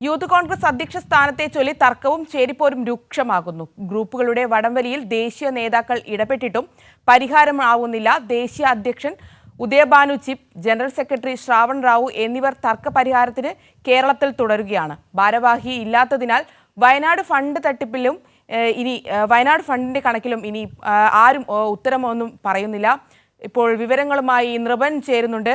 Youth Congress അധ്യക്ഷ സ്ഥാനത്തെ ചൊല്ലി തർക്കവും ചേരിപ്പോരും രൂക്ഷമാകുന്നു. ഗ്രൂപ്പുകളുടെ വടംവലിയിൽ ദേശീയ നേതാക്കൾ ഇടപെട്ടിട്ടും പരിഹാരമാവുന്നില്ല. ദേശീയ അധ്യക്ഷൻ Udayabhanu chip, general secretary Shravan Rao എന്നിവർ തർക്ക പരിഹാരത്തിന് കേരളത്തിൽ തുടരുകയാണ്. ഭാരവാഹി ഇല്ലാത്തതിനാൽ വയനാട് ഫണ്ട് തട്ടിപ്പിലും വയനാട് ഫണ്ടിന്റെ കണക്കിലും ഇനി ആരും ഉത്തരമൊന്നും പറയുന്നില്ല. ഇപ്പോൾ വിവരങ്ങളുമായി നൃപൻ ചേരുന്നുണ്ട്.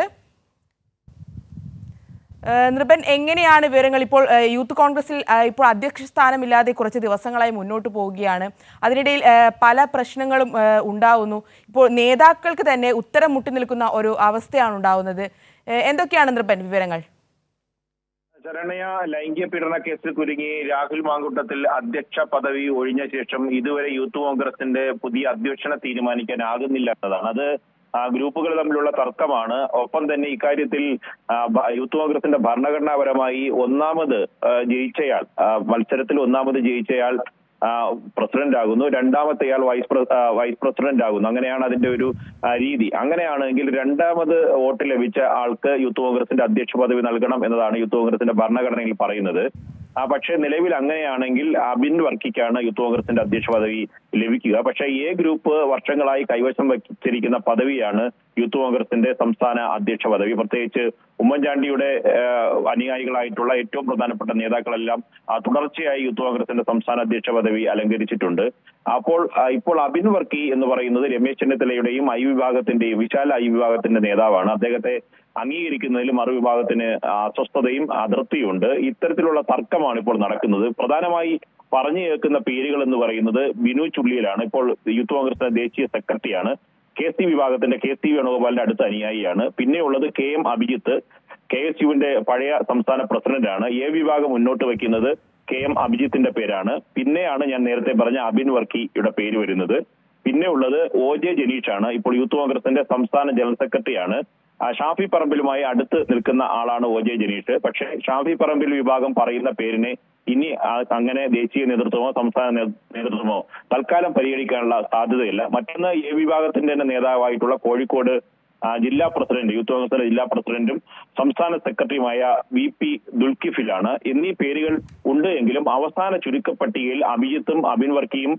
നൃപൻ, എങ്ങനെയാണ് വിവരങ്ങൾ? ഇപ്പോൾ യൂത്ത് കോൺഗ്രസിൽ ഇപ്പോൾ അധ്യക്ഷ സ്ഥാനമില്ലാതെ കുറച്ച് ദിവസങ്ങളായി മുന്നോട്ട് പോവുകയാണ്. അതിനിടയിൽ പല പ്രശ്നങ്ങളും ഉണ്ടാവുന്നു. ഇപ്പോൾ നേതാക്കൾക്ക് തന്നെ ഉത്തരം മുട്ടി നിൽക്കുന്ന ഒരു അവസ്ഥയാണ് ഉണ്ടാവുന്നത്. എന്തൊക്കെയാണ് നൃപൻ വിവരങ്ങൾ? ശരണ്യ, ലൈംഗിക പീഡന കേസിൽ കുരുങ്ങി രാഹുൽ മാങ്കൂട്ടത്തിൽ അധ്യക്ഷ പദവി ഒഴിഞ്ഞ ശേഷം ഇതുവരെ യൂത്ത് കോൺഗ്രസിന്റെ പുതിയ അധ്യക്ഷനെ തീരുമാനിക്കാനാകുന്നില്ല എന്നതാണ്. അത് ഗ്രൂപ്പുകൾ തമ്മിലുള്ള തർക്കമാണ്. ഒപ്പം തന്നെ ഇക്കാര്യത്തിൽ യൂത്ത് കോൺഗ്രസിന്റെ ഭരണഘടനാപരമായി ജയിച്ചയാൾ മത്സരത്തിൽ ഒന്നാമത് ജയിച്ചയാൾ പ്രസിഡന്റ് ആകുന്നു, രണ്ടാമത്തെയാൾ വൈസ് പ്രസിഡന്റ് ആകുന്നു. അങ്ങനെയാണ് അതിന്റെ ഒരു രീതി. അങ്ങനെയാണെങ്കിൽ രണ്ടാമത് വോട്ട് ലഭിച്ച ആൾക്ക് യൂത്ത് കോൺഗ്രസിന്റെ അധ്യക്ഷ പദവി നൽകണം എന്നതാണ് യൂത്ത് കോൺഗ്രസിന്റെ ഭരണഘടനയിൽ പറയുന്നത്. പക്ഷേ നിലവിൽ അങ്ങനെയാണെങ്കിൽ അബിൻ വർക്കിക്കാണ് യൂത്ത് കോൺഗ്രസിന്റെ അധ്യക്ഷ പദവി ലഭിക്കുക. പക്ഷേ എ ഗ്രൂപ്പ് വർഷങ്ങളായി കൈവശം വച്ചിരിക്കുന്ന പദവിയാണ് യൂത്ത് കോൺഗ്രസിന്റെ സംസ്ഥാന അധ്യക്ഷ പദവി. പ്രത്യേകിച്ച് ഉമ്മൻചാണ്ടിയുടെ അനുയായികളായിട്ടുള്ള ഏറ്റവും പ്രധാനപ്പെട്ട നേതാക്കളെല്ലാം തുടർച്ചയായി യൂത്ത് കോൺഗ്രസിന്റെ സംസ്ഥാന അധ്യക്ഷ പദവി അലങ്കരിച്ചിട്ടുണ്ട്. ഇപ്പോൾ അബിൻ വർക്കി എന്ന് പറയുന്നത് രമേശ് ചെന്നിത്തലയുടെയും വിശാല ഐ വിഭാഗത്തിന്റെ നേതാവാണ്. അദ്ദേഹത്തെ അംഗീകരിക്കുന്നതിൽ മറുവിഭാഗത്തിന് അസ്വസ്ഥതയും അതൃപ്തിയുണ്ട്. ഇത്തരത്തിലുള്ള തർക്കമാണ് ഇപ്പോൾ നടക്കുന്നത്. പ്രധാനമായി പറഞ്ഞു കേൾക്കുന്ന പേരുകൾ എന്ന് പറയുന്നത് ബിനു ചുള്ളിയിലാണ്. ഇപ്പോൾ യൂത്ത് കോൺഗ്രസിന്റെ ദേശീയ സെക്രട്ടറിയാണ്. KC വിഭാഗത്തിന്റെ KC വേണുഗോപാലിന്റെ അടുത്ത അനുയായിയാണ്. പിന്നെയുള്ളത് KM അഭിജിത്ത്, KSUവിന്റെ പഴയ സംസ്ഥാന പ്രസിഡന്റാണ്. എ വിഭാഗം മുന്നോട്ട് വയ്ക്കുന്നത് KM അഭിജിത്തിന്റെ പേരാണ്. പിന്നെയാണ് ഞാൻ നേരത്തെ പറഞ്ഞ അബിൻ വർക്കിയുടെ പേര് വരുന്നത്. പിന്നെ ഉള്ളത് OJ ജനീഷാണ്. ഇപ്പോൾ യൂത്ത് കോൺഗ്രസിന്റെ സംസ്ഥാന ജനറൽ സെക്രട്ടറിയാണ്. ഷാഫി പറമ്പിലുമായി അടുത്ത് നിൽക്കുന്ന ആളാണ് OJ ജനീഷ്. പക്ഷേ ഷാഫി പറമ്പിൽ വിഭാഗം പറയുന്ന പേരിനെ ഇനി അങ്ങനെ ദേശീയ നേതൃത്വമോ സംസ്ഥാന നേതൃത്വമോ തൽക്കാലം പരിഗണിക്കാനുള്ള സാധ്യതയില്ല. മറ്റൊന്ന് എ വിഭാഗത്തിന്റെ തന്നെ നേതാവായിട്ടുള്ള കോഴിക്കോട് ജില്ലാ പ്രസിഡന്റ്, യൂത്ത് കോൺഗ്രസിന്റെ ജില്ലാ പ്രസിഡന്റും സംസ്ഥാന സെക്രട്ടറിയുമായ VP ദുൽക്കിഫിലാണ്. എന്നീ പേരുകൾ ഉണ്ട് എങ്കിലും അവസാന ചുരുക്കപ്പട്ടികയിൽ അഭിജിത്തും അബിൻ വർക്കിയും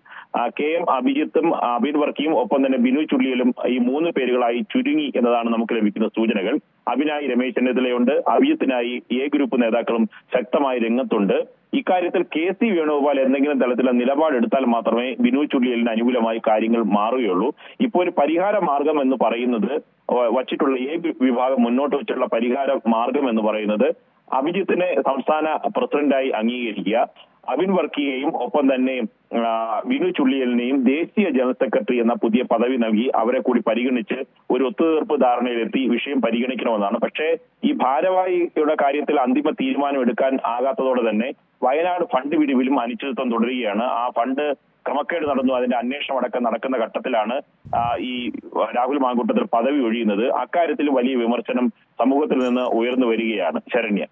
KM അഭിജിത്തും അബിൻ വർക്കിയും ഒപ്പം തന്നെ ബിനു ചുള്ളിയിലും ഈ 3 പേരുകളായി ചുരുങ്ങി എന്നതാണ് നമുക്ക് ലഭിക്കുന്ന സൂചനകൾ. അബിനായി രമേശ് ചെന്നിത്തലയുണ്ട്, അഭിജിത്തിനായി എ ഗ്രൂപ്പ് നേതാക്കളും ശക്തമായി രംഗത്തുണ്ട്. ഇക്കാര്യത്തിൽ KC വേണുഗോപാൽ എന്തെങ്കിലും തലത്തിലുള്ള നിലപാടെടുത്താൽ മാത്രമേ ബിനു ചുള്ളിയലിന് അനുകൂലമായി കാര്യങ്ങൾ മാറുകയുള്ളൂ. ഇപ്പോൾ ഒരു പരിഹാര മാർഗം എന്ന് പറയുന്നത് വച്ചിട്ടുള്ള എ വിഭാഗം മുന്നോട്ട് വെച്ചിട്ടുള്ള പരിഹാര മാർഗം എന്ന് പറയുന്നത് അഭിജിത്തിനെ സംസ്ഥാന പ്രസിഡന്റായി അംഗീകരിക്കുക, അബിൻ വർക്കിയെയും ഒപ്പം തന്നെ ബിനു ചുള്ളിയലിനെയും ദേശീയ ജനറൽ സെക്രട്ടറി എന്ന പുതിയ പദവി നൽകി അവരെ കൂടി പരിഗണിച്ച് ഒരു ഒത്തുതീർപ്പ് ധാരണയിലെത്തി വിഷയം പരിഗണിക്കണമെന്നാണ്. പക്ഷേ ഈ ഭാരവാഹിയുടെ കാര്യത്തിൽ അന്തിമ തീരുമാനം എടുക്കാൻ ആകാത്തതോടെ തന്നെ വയനാട് ഫണ്ട് പിരിവിലും അനിശ്ചിതത്വം തുടരുകയാണ്. ആ ഫണ്ട് ക്രമക്കേട് നടന്നു, അതിന്റെ അന്വേഷണം അടക്കം നടക്കുന്ന ഘട്ടത്തിലാണ് ഈ രാഹുൽ മാങ്കൂട്ടത്തിൽ പദവി ഒഴിയുന്നത്. അക്കാര്യത്തിൽ വലിയ വിമർശനം സമൂഹത്തിൽ നിന്ന് ഉയർന്നു വരികയാണ്. ശരണ്യ.